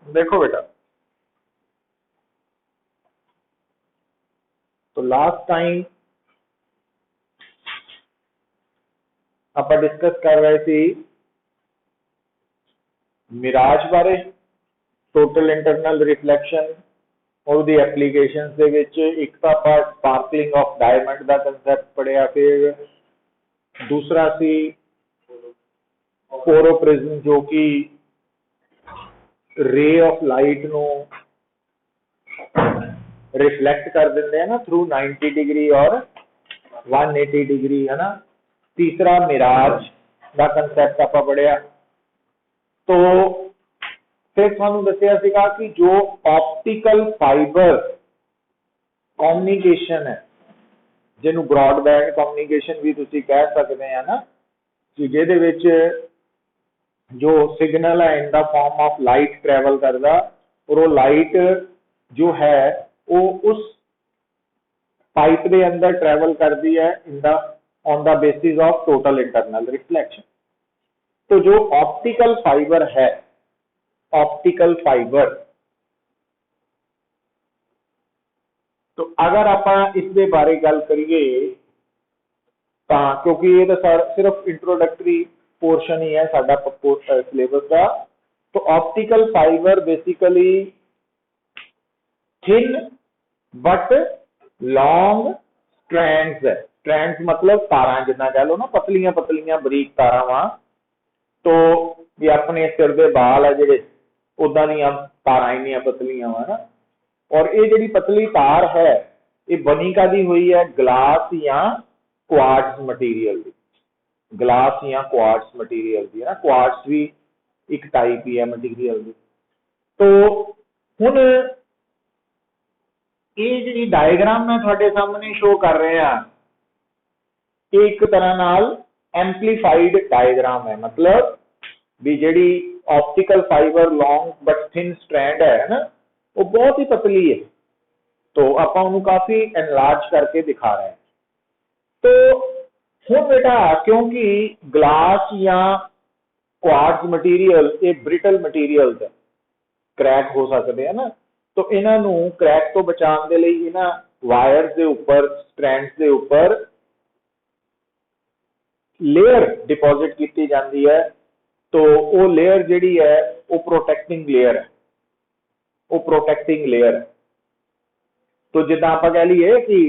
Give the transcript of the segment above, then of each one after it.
देखो बेटा, तो लास्ट टाइम आप डिस्कस कर रहे थे मिराज बारे, टोटल इंटरनल रिफ्लैक्शन और दी एप्लीकेशंस दे विच एक तो आप स्पार्कलिंग ऑफ डायमंड का कंसैप्ट पढ़िया, फिर दूसरा सी फोरोप्रिज्म जो कि ray of light no reflect कर देंगे ना थ्रू 90 डिग्री और 180 डिग्री, है ना। तीसरा मिराज का कंसैप्ट आप पढ़िया। तो फिर थानू दसिया सीगा कि जो ऑप्टिकल फाइबर कम्युनिकेशन है, जिन्हों ब्रॉडबैंड कम्युनिकेशन भी तुसी कह सकते हैं ना, कि जिहदे विच जो सिग्नल है in the form of light travel करता, और वो लाइट जो है वो उस पाइप के अंदर ट्रैवल करती है in the on the basis of total internal reflection. तो जो ऑप्टिकल फाइबर है, ऑप्टिकल फाइबर, तो अगर आप इसके बारे गल करिए क्योंकि ये तो सिर्फ इंट्रोडक्टरी पोर्शन ही है साडा सिलेबस का। तो optical fibre basically thin but long strands है। स्ट्रैंड्स मतलब तारा, जितना कह लो ना पतलियां पतलियां बरीक तारा वा, तो ये अपने सिर के बाल है जेडे उदा दियां तारा इन्नियां पतलियां वा ना। और ये जी पतली तार है ये बनी कादी हुई है, ग्लास या क्वार्ट्ज मटीरियल की, ग्लास या क्वार्ट्ज मटीरियल की, है ना। क्वार्ट्ज भी एक टाइप ही है मटीरियल की। तो हुण ये जी डायग्राम मैं थोड़े सामने शो कर रहा, एक तरह नाल एम्पलीफाइड डायग्राम है। मतलब भी जी optical fibre long but thin strand है ना, वो बहुत ही पतली है, तो आप काफी एनलार्ज करके दिखा रहे हैं। तो हुण बेटा क्योंकि ग्लास या क्वार्ट्ज मटीरियल ये ब्रिटल मटीरियल है, क्रैक हो सकते हैं ना। तो इन्हों क्रैक तो बचाने के लिए इन्ह वायर्स के उपर, स्ट्रैंड्स के उपर लेयर डिपॉजिट की जाती है। तो वो लेयर जी है वो प्रोटैक्टिंग लेयर है, वो प्रोटैक्टिंग लेयर है। तो जिदा आप कह लीए कि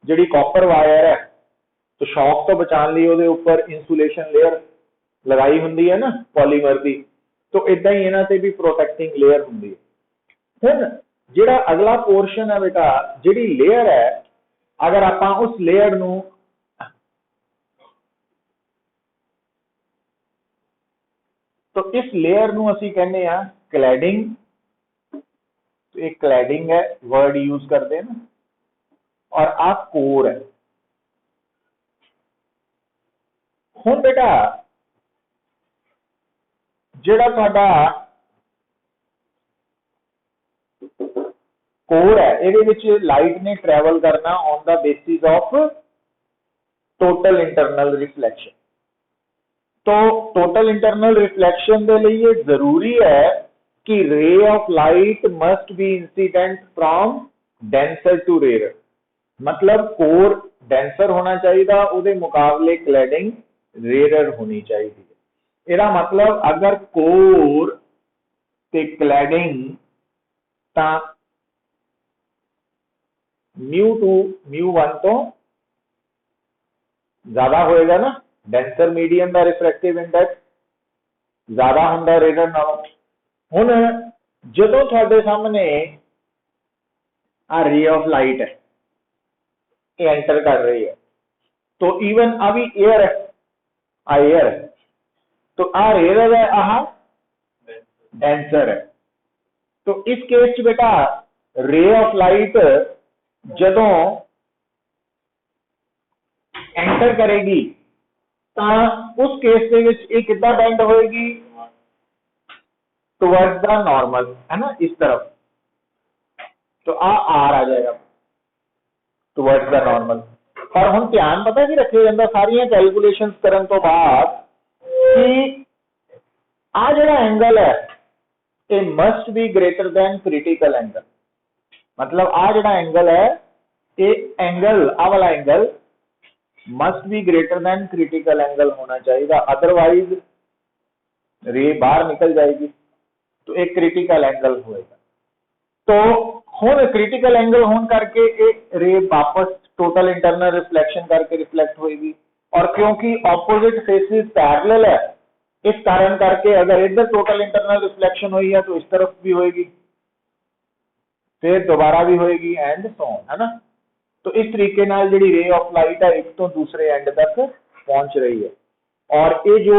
जी कॉपर वायर है, तो शॉक तो बचाने लिए वो उपर इंसुलेशन लेयर लगाई होंगी है ना पॉलीमर की। तो इदा ही इन्हों से भी प्रोटैक्टिंग लेयर होंगी है। हुण जिहड़ा अगला पोर्शन है बेटा, जिहड़ी लेयर है, अगर आप उस लेयर नूं तो इस लेयर नूं असीं कहने आ क्लैडिंग। तो एक क्लैडिंग है वर्ड यूज करते हैं ना, और आ कोर है। हुण बेटा जिहड़ा साडा कोर है, इहदे विच लाइट ने ट्रैवल करना on the basis of total internal reflection. तो टोटल इंटरनल रिफ्लैक्शन के लिए ये जरूरी है कि ray of light must be incident from denser to rare. मतलब कोर डेंसर होना चाहिए, उहदे मुकाबले क्लैडिंग रेयर होनी चाहिए। इसका मतलब अगर कोर ते क्लैडिंग ता μ2 μ1 तो ज्यादा होएगा ना, डेंसर मीडियम का रिफ्रैक्टिव इंडेक्स ज्यादा होंगे रेयर नालों। हुण जदों तुहाडे सामने आ रे ऑफ लाइट है ये एंटर कर रही है, तो ईवन आ भी एयर है, आ एयर है, तो आ रेयर है, आह डेंसर है। तो इस केस च बेटा रे ऑफ लाइट जदों एंटर करेगी तो उस केस के विच ये कितना बेंड होएगी, टुवर्ड्स द नॉर्मल, है ना, इस तरफ। तो आर आ जाएगा टुवर्ड्स द नॉर्मल। पर हम ध्यान पता कि रखे जाता सारिया कैलकुलेशंस करने तो बाद कि आ जिहड़ा एंगल है ए must be greater than critical angle. मतलब आ जिहड़ा एंगल है ये एंगल आ वाला angle must be greater than critical angle होना चाहिए, अदरवाइज रे बाहर निकल जाएगी, तो एक क्रिटिकल एंगल होएगा। तो हुण क्रिटिकल एंगल होने करके रे वापस टोटल इंटरनल रिफ्लेक्शन करके रिफ्लेक्ट होएगी, और क्योंकि ऑपोजिट फेसेस पैरेलल है इस कारण करके अगर इधर टोटल इंटरनल रिफ्लेक्शन हुई है तो इस तरफ भी होएगी, फिर दोबारा भी होएगी एंड सो ऑन, है ना। तो इस तरीके नाल जिहड़ी रे ऑफ लाइट है एक तो दूसरे एंड तक पहुंच रही है, और ये जो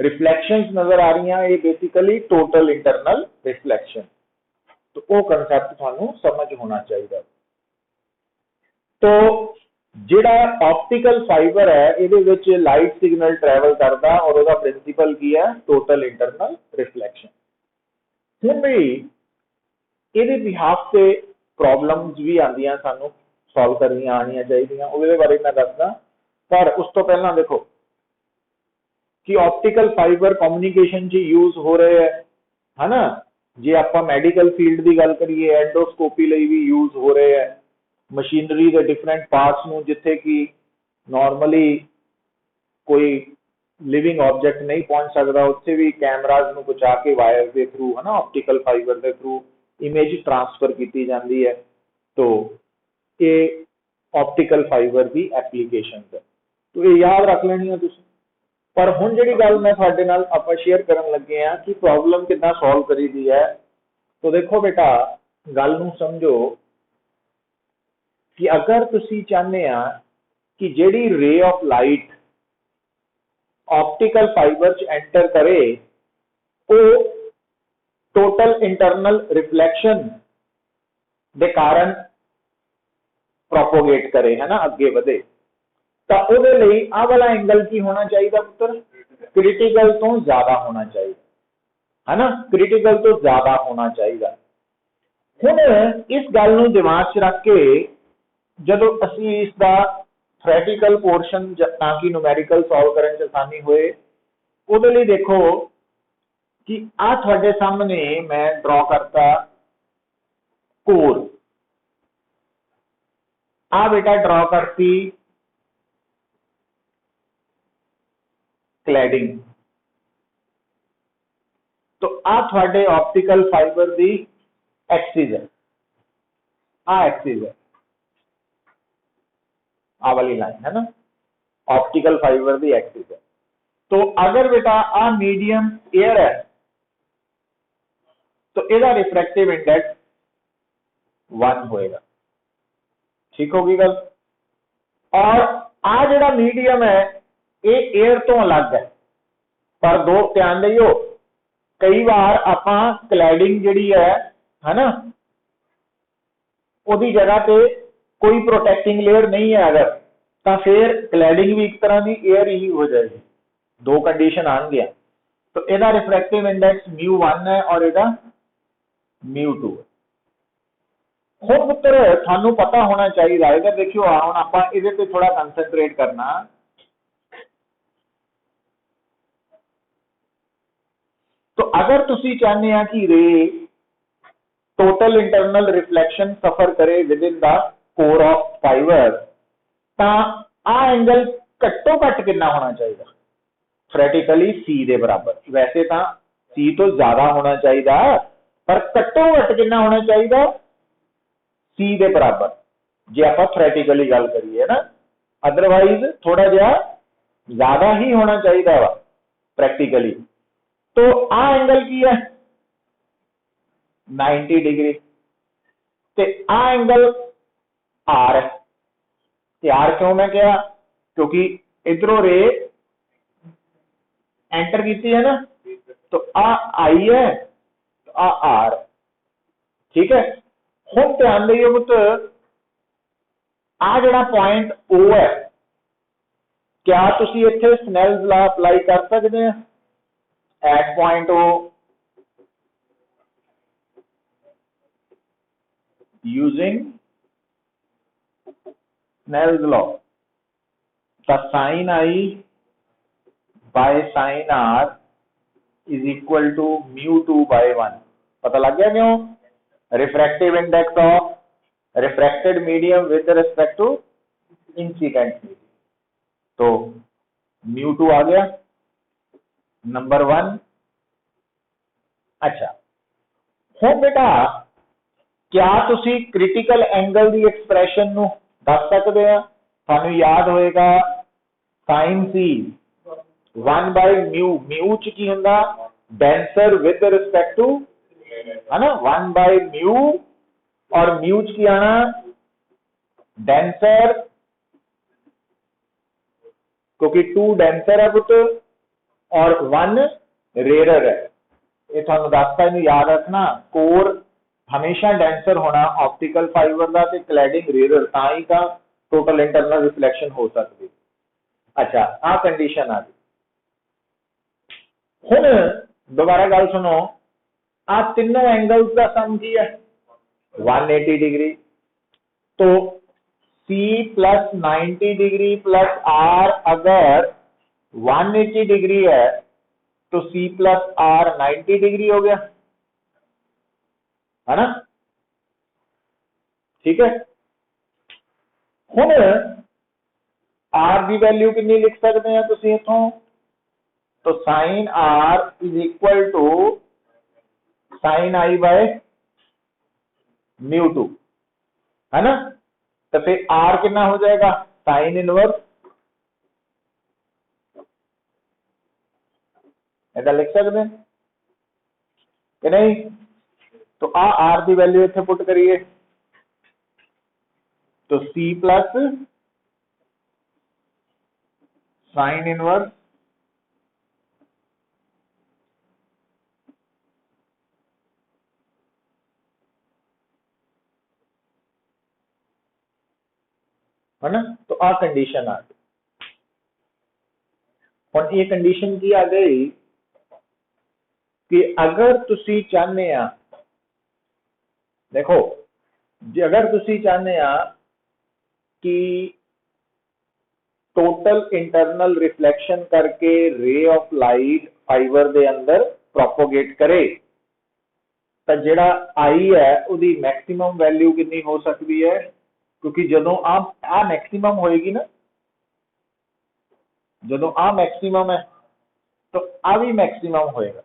रिफ्लेक्शंस नजर आ रही हैं ये बेसिकली टोटल इंटरनल रिफ्लेक्शन। तो वो कंसेप्ट थानू समझ होना चाहिए। तो जिहड़ा ऑप्टिकल फाइबर है इहदे विच लाइट सिग्नल ट्रैवल करता और उसका प्रिंसिपल की है टोटल इंटरनल रिफ्लेक्शन। हुण भी इहदे बिहाफ से प्रॉब्लम्स भी आंदियां सानू सॉल्व करनी आनियां चाहिए, उसदे बारे मैं दसदा। पर उस तो पहला देखो कि ऑप्टिकल फाइबर कम्युनिकेशन च यूज हो रहे हैं, है ना। जे आपां मैडिकल फील्ड की गल करिए एंडोस्कोपी लई भी यूज हो रहे हैं, मशीनरी के डिफरेंट पार्ट्स नूं जिथे कि नॉर्मली कोई लिविंग ऑब्जेक्ट नहीं पहुंच सकता उत्थे भी कैमराज नूं पहुंचा के वायर के थ्रू, है ना, ऑप्टिकल फाइबर के थ्रू इमेज ट्रांसफर की जाती है। तो ये ऑप्टिकल फाइबर की एप्लीकेशन है, तो ये याद रख लेनी है तुसीं। पर हुण जिहड़ी गल मैं तुहाडे नाल आपां शेयर करन लगे हां कि प्रॉब्लम किद्दां सॉल्व करी दी है, तो देखो बेटा गल नूं समझो कि अगर तुसीं चाहते आ कि जिहड़ी रे ऑफ लाइट ऑप्टिकल फाइबर च एंटर करे वो टोटल इंटरनल रिफ्लेक्शन दे कारण प्रोपोगेट करे, है ना, अगे बढ़े, तो उहदे लई आ वाला एंगल की होना चाहिए पुत्र, क्रिटिकल तो ज्यादा होना चाहिए, है ना, क्रिटिकल तो ज्यादा होना चाहिए। हुण इस गल नूं दिमाग च रख के जदों असीं इसका थ्योरेटिकल पोर्शन ताकि न्यूमेरिकल सॉल्व करने च आसानी होए, उहदे लई देखो कि आ तुहाडे सामने मैं ड्रॉ करता कोर, आ बेटा ड्रॉ करती क्लैडिंग। तो आ थोड़े ऑप्टिकल फाइबर दी एक्सिस है, आ एक्सिस है, आ वाली लाइन है ना, ऑप्टिकल फाइबर दी एक्सिस है। तो अगर बेटा आ मीडियम एयर है तो इसका रिफ्रैक्टिव इंडेक्स 1 होएगा, ठीक होगी गल। और आ जिहड़ा मीडियम है ये एयर तो अलग है, पर दो ध्यान दियो कई बार आपां क्लैडिंग जिहड़ी है ना, उहदी जगह पे कोई प्रोटेक्टिंग लेयर नहीं है अगर, तो फिर क्लैडिंग भी एक तरह की एयर ही हो जाएगी, दो कंडीशन आएंगे। तो इसका रिफ्रैक्टिव इंडेक्स μ1 है और इसका μ2 है। हुण पुत्र थानू पता होना चाहिए, इधर देखियो हुण आपां इहदे ते थोड़ा कंसनट्रेट करना। तो अगर तुसी चाहते हैं कि रे टोटल इंटरनल रिफ्लेक्शन सफर करे with in the core of fibre, तो आ एंगल घट्टो घट कितना होना चाहिए, थ्योरेटिकली सी दे बराबर। वैसे तो सी तो ज्यादा होना चाहिए, पर घट्टो घट कितना होना चाहिए, सी दे बराबर, जे आप थ्योरेटिकली गल करिए ना, अदरवाइज थोड़ा जिहा ज्यादा ही होना चाहिए वा प्रैक्टिकली। तो आ एंगल की है 90 डिग्री, ते आ एंगल आर है। ते आर क्यों मैं कहा, क्योंकि इधरों रे एंटर की है ना, तो आ आई है तो आ आर, ठीक है। हुण ध्यान दियो पुत्र आ जिहड़ा पॉइंट ओ है, क्या तुसी इत्थे स्नेल्स लॉ अप्लाई कर सकते हैं at point O using Snell's law, the sine i by sin r is equal to μ2 by 1, पता लग गया क्यों? Refractive index of refracted medium with respect to incident medium. तो μ2 आ गया नंबर 1। अच्छा हुण बेटा क्या तुसी क्रिटिकल एंगल की एक्सप्रैशन नूं दस सकते हैं? थानू याद होएगा साइन सी 1/μ, म्यू च की हुंदा डेंसर विद रिस्पेक्ट टू, है ना, 1/μ, और म्यू च की आना डेंसर, क्योंकि 2 डेंसर है पुत और 1 रेयर है। ये थानू दसता, इनू याद रखना, कोर हमेशा डेंसर होना ऑप्टिकल फाइबर का, ते क्लैडिंग रेयर, तां ही तां टोटल इंटरनल रिफ्लैक्शन हो सकती। अच्छा आ कंडीशन आ गई। हुण दोबारा गल सुनो, आ तीनों एंगल्स का सम की है 180 डिग्री। तो C plus 90 degree plus R अगर 180 डिग्री है तो C प्लस R 90 डिग्री हो गया, है ना? ठीक है। हुण R की वैल्यू कितनी लिख सकते हैं तुसीं इथों? तो sine R is equal to sine I by μ2, है ना? तो फिर R कितना हो जाएगा? साइन इनवर्स, ऐसा लिख सकते हैं कि नहीं? तो R की वैल्यू इतने पुट करिए, तो C प्लस साइन इनवर्स है ना? तो आ कंडीशन आ गई। और ये कंडीशन की आ गई कि अगर तुसी चाहते आ, देखो अगर तुसी चाहते आ कि टोटल इंटरनल रिफ्लैक्शन करके रे ऑफ लाइट फाइबर दे अंदर प्रोपोगेट करे, तो जेड़ा आई है उदी मैक्सिमम वैल्यू कितनी हो सकती है? क्योंकि जदों आ मैक्सिमम होएगी ना, जदों आ मैक्सिमम है तो आ भी मैक्सिमम होएगा,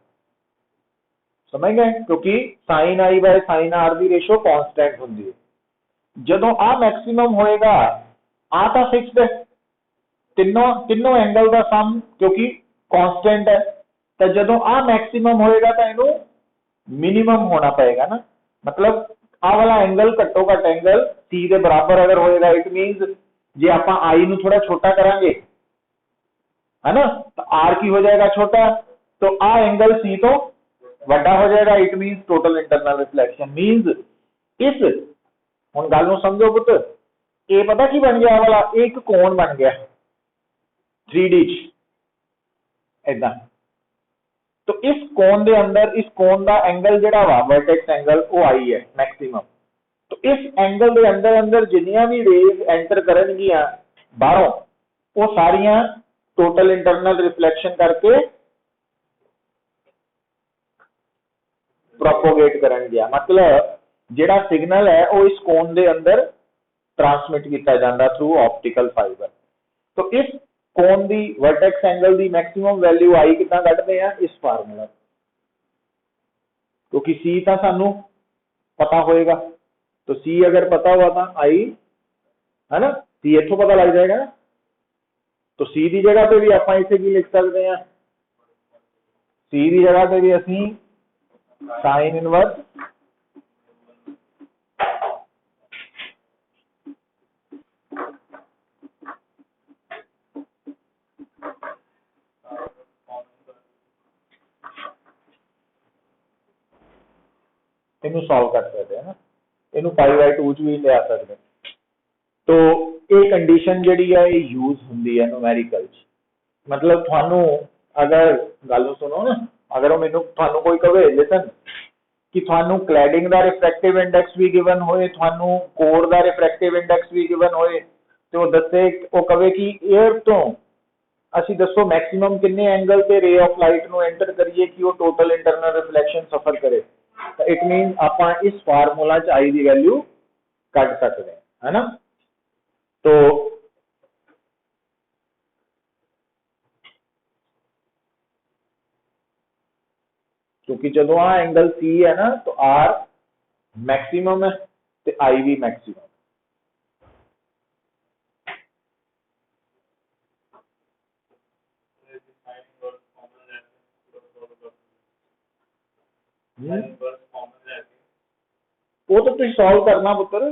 समझ गए? क्योंकि sine I by sine r की रेशो कांस्टेंट होंदी है। जदों आ मैक्सिमम होएगा, आ तो फिक्स्ड है, तीनों एंगल का सम क्योंकि कांस्टेंट है, तो जदों आ मैक्सिमम होएगा तो इनू मिनिमम होना पड़ेगा ना। मतलब आ वाला एंगल घट्टो घट एंगल सी के बराबर अगर होएगा, इट मीनस जे आपां आई नू थोड़ा छोटा करांगे, है ना, तो आर की हो जाएगा छोटा, तो आ एंगल सी तो वड्डा हो जाएगा, इट मीनस टोटल इंटरनल रिफ्लैक्शन मीनस इस, हुण गल नूं समझो पुत, ये पता की बन गया वाला, एक कोण बन गया 3D ऐदा। तो इस कोण दे अंदर, इस कोण का एंगल जिहड़ा वा वर्टेक्स एंगल वो आई है मैक्सिमम। तो इस एंगल दे अंदर अंदर जिन्नियां भी रेज एंटर करनगियां बाहरों, वो सारियां टोटल इंटरनल रिफ्लैक्शन करके प्रोपोगेट करनगियां। मतलब जिहड़ा सिग्नल है वो इस कोण दे अंदर ट्रांसमिट किया जाता थ्रू ऑप्टिकल फाइबर। तो इस कोण दी वर्टेक्स एंगल दी मैक्सिमम वैल्यू आई कितना कढदे आ? इस फार्मूला, क्योंकि सी तो सानू पता होएगा, तो सी अगर पता हुआ तो आई, है ना, सी इथों पता लग जाएगा ना। तो सी की जगह पे भी आप इसे की लिख सकते हैं? सी की जगह पे भी असी साइन इनवर्स इनू सॉल्व कर सकते हैं ना, इनू π/2 च भी ले आ सकते हैं। तो ये कंडीशन जिहड़ी है ये यूज हुंदी है न्यूमेरिकल च। मतलब थानू अगर गल सुनो ना, अगर मैनू थानू कोई कहे लिसन कि थानू क्लैडिंग दा रिफ्रैक्टिव इंडेक्स भी गिवन होए, थानू कोर दा रिफ्रैक्टिव इंडेक्स भी गिवन होए, ते वो दसे, वो कहे कि एयर तो असी दसो मैक्सिमम किन्ने एंगल ते रे ऑफ लाइट नू एंटर करिए कि वो टोटल इंटरनल रिफ्लैक्शन सफर करे। तो इट मीन आप इस फार्मूला च आई की वैल्यू कट सकते हैं, है ना। तो क्योंकि जो एंगल सी है ना, तो आर मैक्सिमम है तो आई भी मैक्सिमम। वो तो तुम सॉल्व करना पुत्र,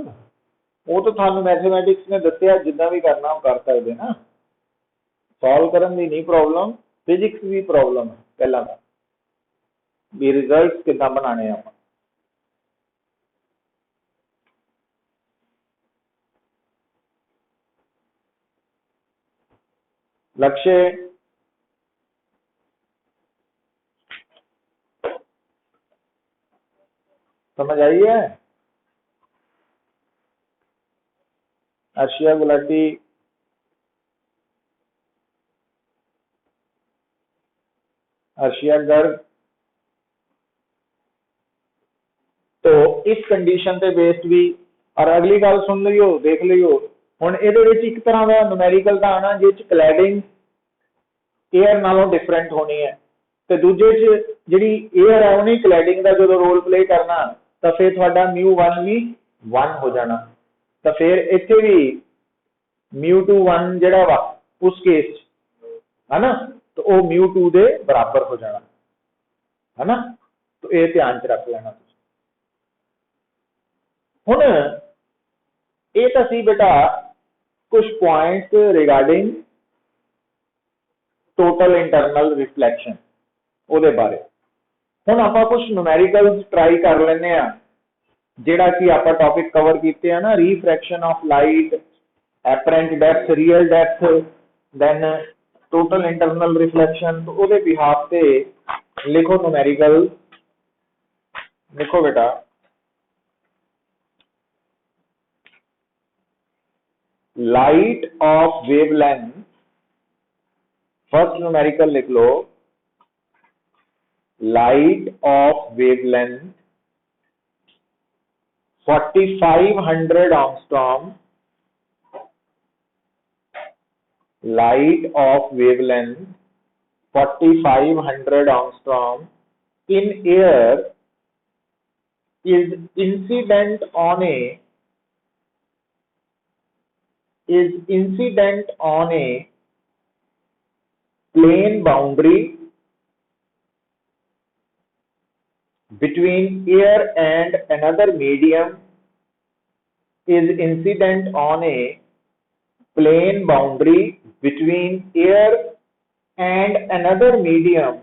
वो तो थानू मैथमेटिक्स ने दसिया, जिदा भी करना वो कर सकते ना। सॉल्व करने की नहीं प्रॉब्लम, फिजिक्स भी प्रॉब्लम है पहला भी रिजल्ट कितना बनाने आप। लक्ष्य समझ आई है। अर्शिया गुलाटी, अर्शिया गर्ग। तो इस कंडीशन पे बेस्ड भी, और अगली गल सुन लियो, देख लियो हुण इहदे एक तरह का न्यूमेरिकल का आना जिस क्लैडिंग एयर नालों डिफरेंट होनी है, तो दूजे च जिहड़ी एयर है उन्हें क्लैडिंग का जो रोल प्ले करना, तो फिर तुहाडा μ1 भी 1 हो जाना। तो फिर इत्थे भी μ2 1 जिहड़ा वा उस केस है ना, तो वह μ2 दे बराबर हो जाना, है ना। तो यह ध्यान च रख लेना। हुण ये तो सी बेटा कुछ points regarding total internal reflection ਉਹਦੇ बारे। हुण आपां कुछ न्यूमेरिकल्स ट्राई कर लेने आ, जिहड़ा कि आपां टॉपिक कवर कीते हैं ना, refraction of light, apparent depth, real depth, then total internal reflection. तो ਉਹਦੇ बिहाफ पे लिखो न्यूमेरिकल, लिखो बेटा light of wavelength. First numerical लिख लो, light of wavelength 4500 angstrom, light of wavelength 4500 angstrom in air is incident on a plane boundary between air and another medium, is incident on a plane boundary between air and another medium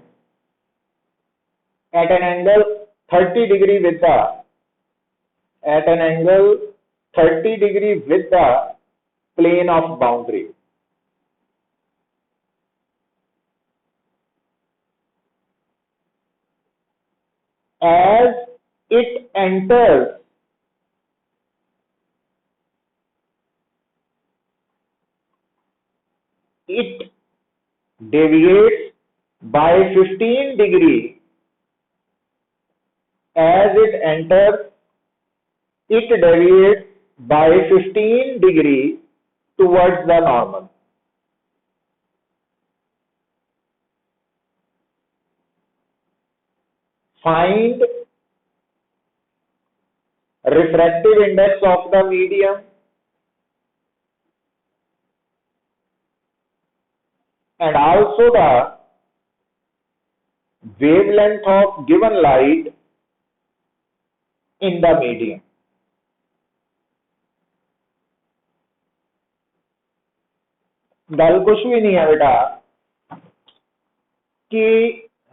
at an angle 30 degree with the plane of boundary. As it enters it deviates by 15 degree. As it enters it deviates by 15 degree towards the normal. Find refractive index of the medium and also the wavelength of given light in the medium. गल कुछ भी नहीं है बेटा, कि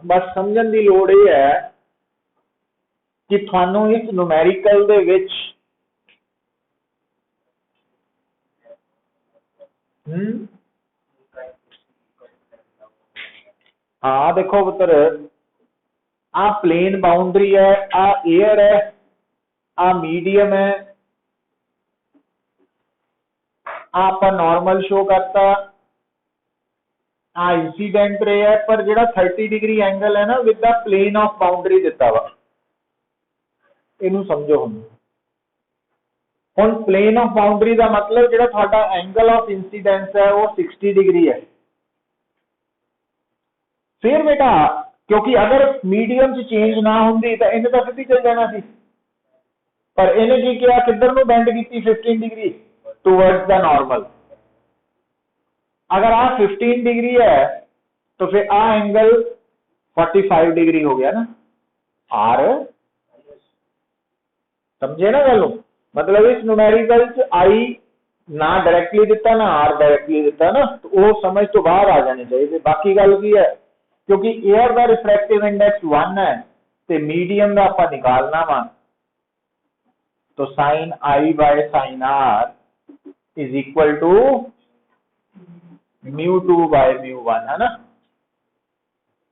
बस समझण की लोड़ यह है कि थानू इस न्यूमेरिकल दे विच हाँ देखो पुत्र, आ प्लेन बाउंड्री है, आ एयर है, आ मीडियम है, आप नॉर्मल शो करता, आ इंसीडेंट रे है, पर जो 30 डिग्री एंगल है ना with the plane of boundary दिता वा, इनू समझो हुण प्लेन ऑफ बाउंड्री का मतलब जिहड़ा तुहाडा एंगल ऑफ इंसीडेंस है वो 60 डिग्री है। फिर बेटा क्योंकि अगर मीडियम च चेंज ना होंदी तो इन्हें तो सीधी चल जाना सी, पर इन्हें की किया किधर नूं बेंड की 15 डिग्री टूवर्ड्स द नॉर्मल। अगर आ 15 डिग्री है तो फिर आ एंगल 45 डिग्री हो गया ना आर। समझे ना गल? मतलब इस न्यूमेरिकल च आई ना डायरेक्टली दिता ना आर डायरेक्टली दिता ना, तो वो समझ तो बाहर आ जाने चाहिए। बाकी गल की है क्योंकि एयर का रिफ्रैक्टिव इंडेक्स 1 है तो मीडियम का आप निकालना वा, तो sine I by sine R is equal to μ2 by μ1 है ना।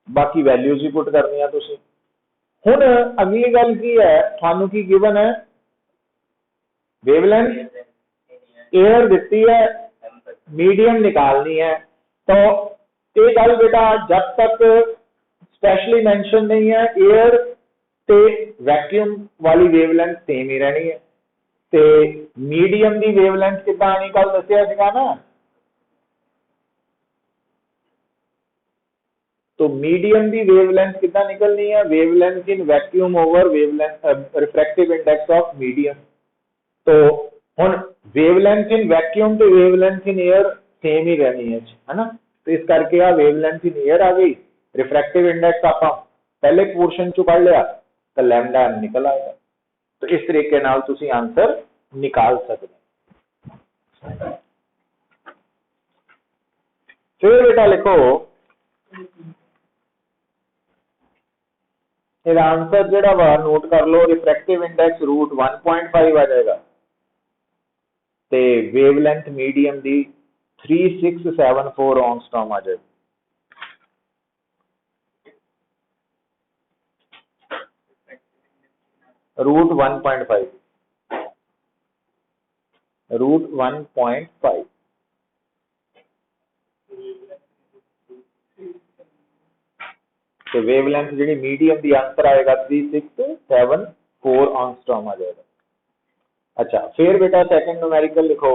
बाकी वैल्यूज ही पुट करनी तुसी। हुण अगली गल की है, थानू की गिवन है वेवलेंथ एयर दिती है, मीडियम निकालनी है। तो ये गल बेटा जब तक स्पेशली मेंशन नहीं है एयर ते वैक्यूम वाली वेवलेंथ सेम ही रहनी है। ते मीडियम की वेवलेंथ कितना आनी कल दसिया सीगा ना, तो मीडियम की वेवलेंथ कितना निकलनी है, wavelength in vacuum over wavelength refractive index of medium. तो हुण वेवलेंथ इन वैक्यूम तो वेवलेंथ इन एयर सेम ही रहनी है ना। तो इस करके आ वेवलेंथ इन एयर आ गई, रिफ्रैक्टिव इंडेक्स आप पहले पोर्शन चो पढ़ लिया तो लैम्डा एम निकल आएगा। तो इस तरीके नाल तुसी आंसर निकाल सकते। फिर बेटा लिखो इसका आंसर जो वा नोट कर लो, रिफ्रैक्टिव इंडेक्स रूट 1.5 आ जाएगा ते वेवलेंथ मीडियम दी 3674 एंगस्ट्रॉम आ जाएगी। रूट 1.5 रूट 1.5 तो वेवलेंथ जी मीडियम की आंसर आएगा 3674 एंगस्ट्रॉम आ जाएगा। अच्छा फिर बेटा सेकंड न्यूमेरिकल लिखो,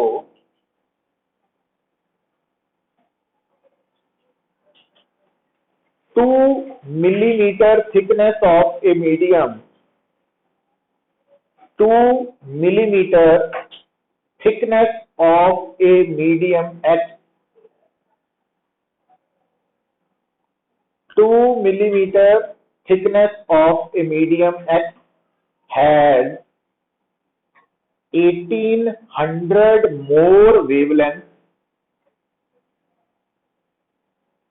two millimetre thickness of a medium, 2 millimeter thickness of a medium X, 2 millimeter thickness of a medium X has 1800 more wavelength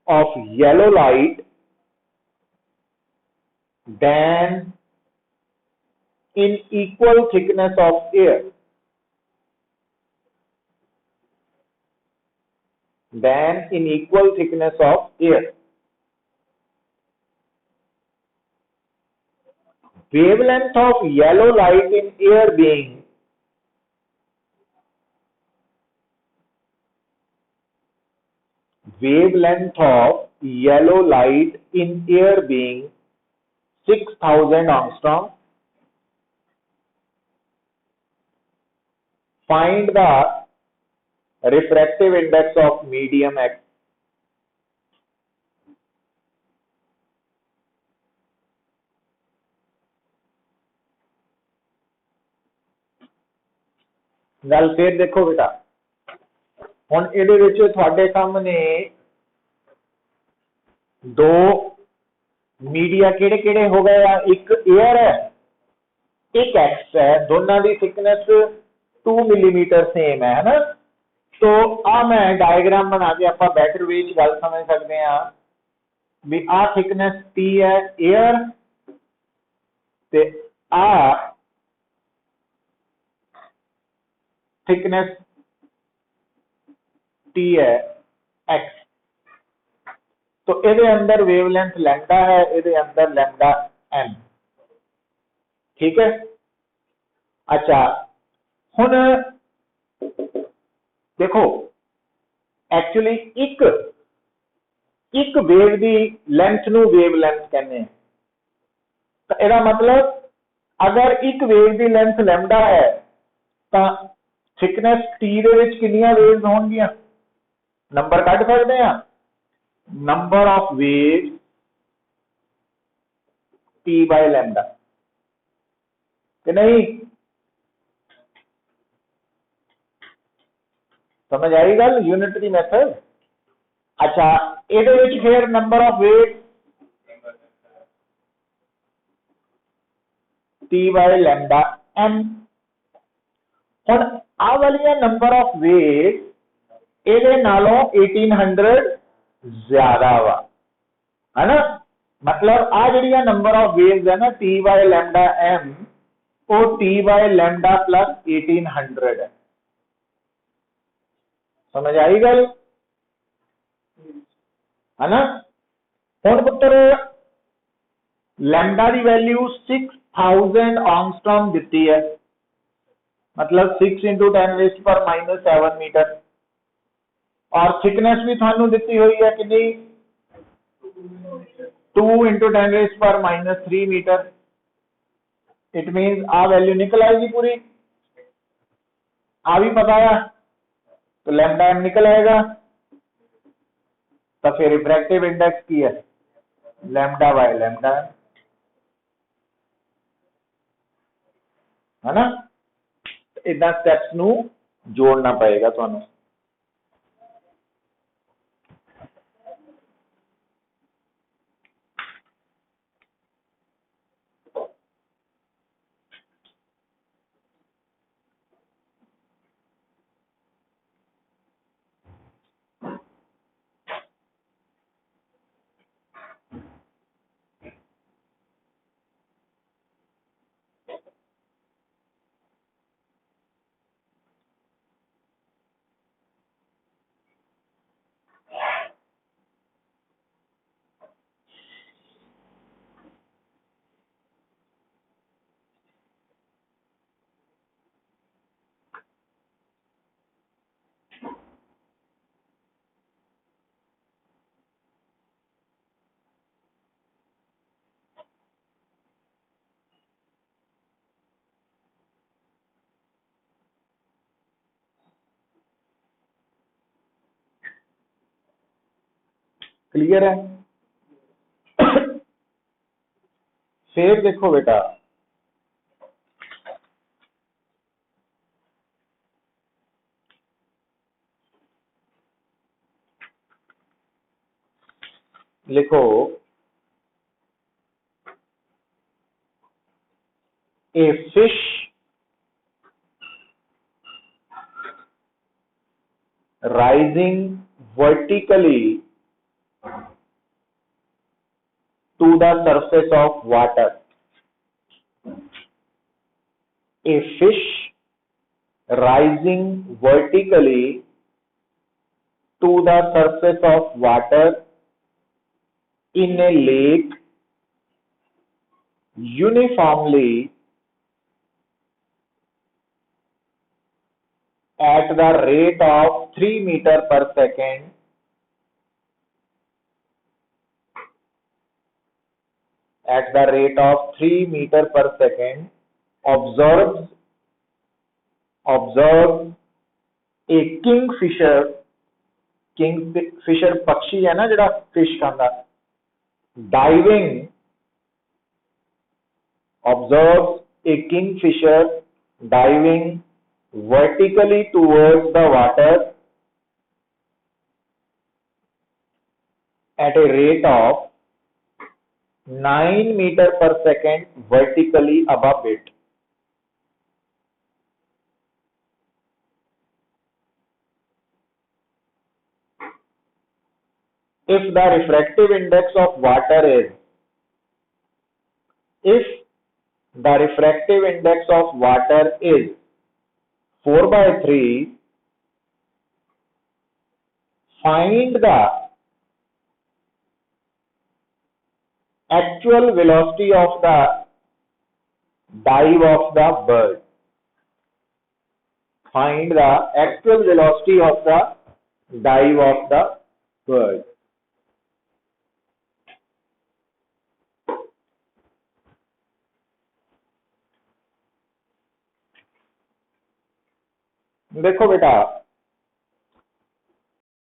of yellow light than in equal thickness of air, than in equal thickness of air. Wavelength of yellow light in air being wavelength of yellow light in air being 6000 angstrom. Find the refractive index of medium X. गल फिर देखो बेटा, हुण इहदे विच तुहाडे सामने दो media किहड़े किहड़े हो गए, एक एयर है एक एक्स है, दोनों की थिकनेस 2 मिलीमीटर सेम है ना। तो आ मैं डायग्राम बना के आप बैटर वे गल समझ सकते हैं भी आ थिकनेस टी है एयर ते आ थिकनेस टी है एक्स। तो ये अंदर वेवलेंथ लैम्डा है, ये अंदर लैम्डा एम, ठीक है। अच्छा हुण देखो एक्चुअली एक वेव की लेंथ नू वेवलेंथ कहने, तो यदा मतलब अगर एक वेव की लेंथ लैम्डा है तो थिकनेस टी दे विच कितनियां वेव्स होणगियां, नंबर कढ सकते हैं, number of waves T by lambda कि नहीं, समझ आई गल यूनिटरी मैथड। अच्छा ये फिर number of wave T by lambda M. हुण आ वाली नंबर ऑफ वेव ये नालों 1800 ज्यादा वा, है ना। मतलब आ जी नंबर ऑफ वेव्स है ना टी बाय लैम्डा एम, वो टी बाय लैम्डा प्लस 1800 है। समझ आई गल, है ना। हुण पुत्र लैम्डा की वैल्यू 6000 ऑंगस्ट्रॉम दी है, मतलब 6 × 10⁻⁻7 मीटर, और थिकनेस भी थानू दी हुई है कि 2 × 10⁻³ मीटर। इट मीन आ वैल्यू निकल आएगी पूरी, आ भी पता है तो लैम्डा एम निकल आएगा। तो फिर रिफ्रैक्टिव इंडेक्स की है लैम्डा बाय लैम्डा एम, है ना। इदा स्टेप्स नू जोड़ना पड़ेगा तुहानू। क्लियर है। फिर देखो बेटा, लिखो a fish rising vertically to the surface of water, a fish rising vertically to the surface of water in a lake uniformly at the rate of 3 meter per second at the rate of 3 meter per second observes a kingfisher पक्षी है ना जड़ा fish खांदा, diving observes a kingfisher diving vertically towards the water at a rate of 9 meter per second vertically above it. If the refractive index of water is, if the refractive index of water is 4/3, find the actual velocity of the dive of the bird. Find the actual velocity of the dive of the bird. देखो बेटा